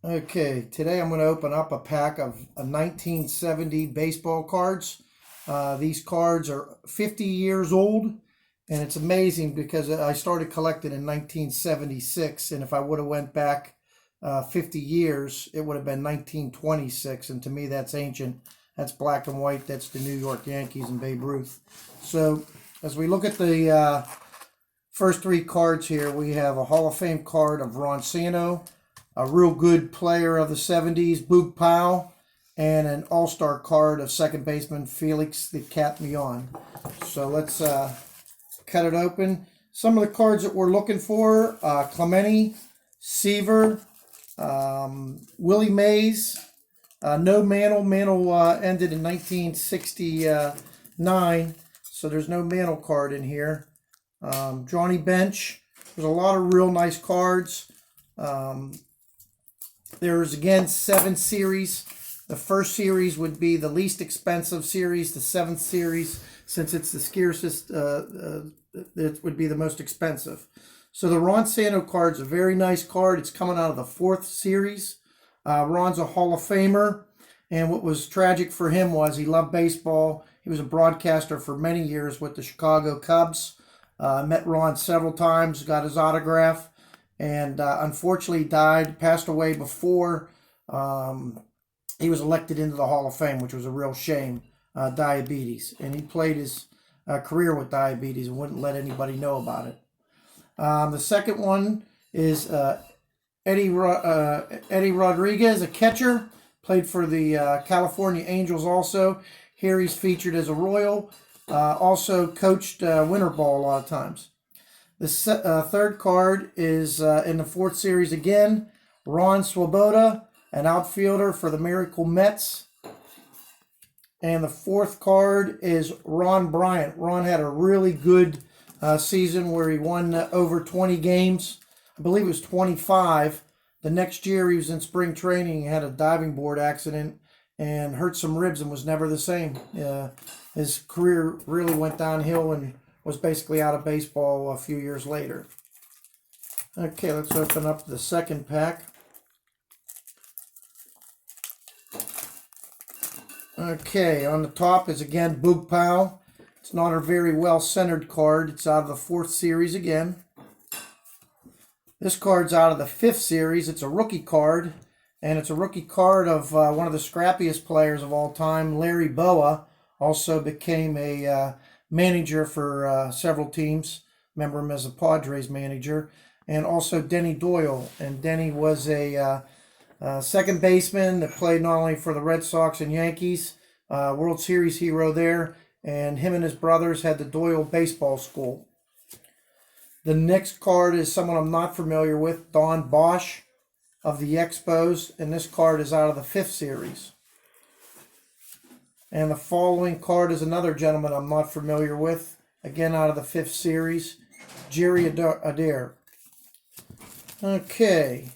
Okay, today I'm going to open up a pack of 1970 baseball cards. These cards are 50 years old, and it's amazing because I started collecting in 1976, and if I would have went back 50 years, it would have been 1926, and to me that's ancient. That's black and white. That's the New York Yankees and Babe Ruth. So as we look at the first three cards here, we have a Hall of Fame card of Ron Santo, a real good player of the 70s, Boog Powell, and an all-star card of second baseman Felix the Cat Millan. So let's cut it open. Some of the cards that we're looking for, Clemente, Seaver, Willie Mays, no Mantle. Mantle ended in 1969, so there's no Mantle card in here. Johnny Bench. There's a lot of real nice cards. There's again 7 series. The first series would be the least expensive series. The 7th series, since it's the scarcest, it would be the most expensive. So the Ron Santo card's a very nice card. It's coming out of the 4th series. Ron's a Hall of Famer, and what was tragic for him was he loved baseball. He was a broadcaster for many years with the Chicago Cubs. Met Ron several times, got his autograph, and unfortunately passed away before he was elected into the Hall of Fame, which was a real shame. Diabetes, and he played his career with diabetes and wouldn't let anybody know about it. The second one is Eddie Rodriguez, a catcher, played for the California Angels also. Here he's featured as a Royal, also coached winter ball a lot of times. The third card is in the 4th series again, Ron Swoboda, an outfielder for the Miracle Mets. And the 4th card is Ron Bryant. Ron had a really good season where he won over 20 games. I believe it was 25. The next year he was in spring training. He had a diving board accident and hurt some ribs and was never the same. His career really went downhill and was basically out of baseball a few years later. Okay, let's open up the second pack. Okay, on the top is again Boog Powell. It's not a very well-centered card. It's out of the 4th series again. This card's out of the 5th series. It's a rookie card, and it's a rookie card of one of the scrappiest players of all time, Larry Bowa. Also became a manager for several teams. Remember him as a Padres manager. And also Denny Doyle. And Denny was a second baseman that played not only for the Red Sox and Yankees, World Series hero there, and him and his brothers had the Doyle Baseball School. The next card is someone I'm not familiar with, Don Bosch of the Expos, and this card is out of the 5th series. And the following card is another gentleman I'm not familiar with, again out of the 5th series, Jerry Adair. Okay,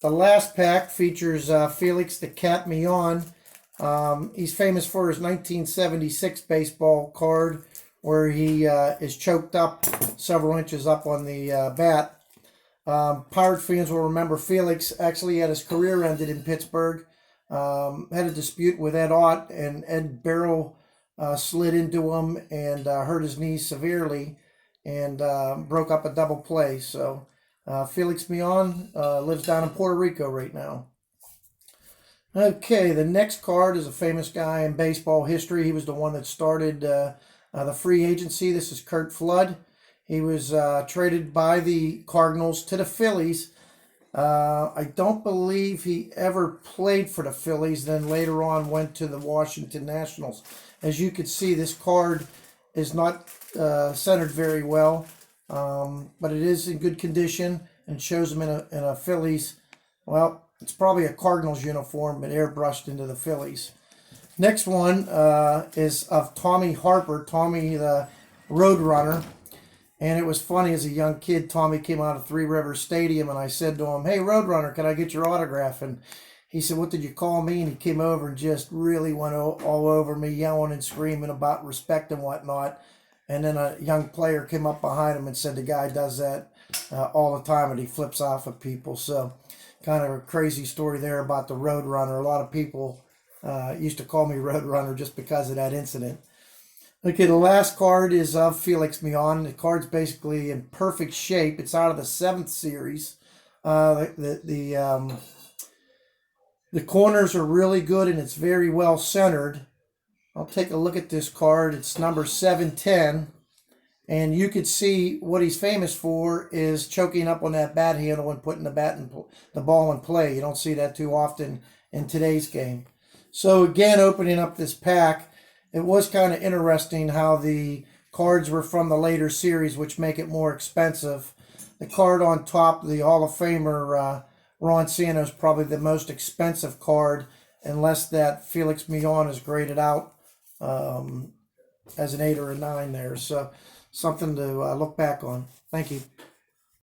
the last pack features Felix the Cat Millan. He's famous for his 1976 baseball card where he is choked up several inches up on the bat. Pirate fans will remember Felix actually had his career ended in Pittsburgh. Had a dispute with Ed Ott, and Ed Barrow slid into him and hurt his knee severely and broke up a double play. So Felix Millan lives down in Puerto Rico right now. Okay, the next card is a famous guy in baseball history. He was the one that started the free agency. This is Curt Flood. He was traded by the Cardinals to the Phillies. I don't believe he ever played for the Phillies, then later on went to the Washington Nationals. As you can see, this card is not centered very well, but it is in good condition and shows him in a Phillies. Well, it's probably a Cardinals uniform, but airbrushed into the Phillies. Next one is of Tommy Harper, Tommy the Roadrunner. And it was funny, as a young kid, Tommy came out of Three Rivers Stadium, and I said to him, "Hey, Roadrunner, can I get your autograph?" And he said, "What did you call me?" And he came over and just really went all over me, yelling and screaming about respect and whatnot. And then a young player came up behind him and said the guy does that all the time, and he flips off at people. So kind of a crazy story there about the Roadrunner. A lot of people used to call me Roadrunner just because of that incident. Okay, the last card is of Felix Millan. The card's basically in perfect shape. It's out of the 7th series. The corners are really good and it's very well centered. I'll take a look at this card. It's number 710. And you could see what he's famous for is choking up on that bat handle and putting the ball in play. You don't see that too often in today's game. So again, opening up this pack, it was kind of interesting how the cards were from the later series, which make it more expensive. The card on top, the Hall of Famer Ron Santo, is probably the most expensive card, unless that Felix Millan is graded out as an 8 or a 9 there. So something to look back on. Thank you.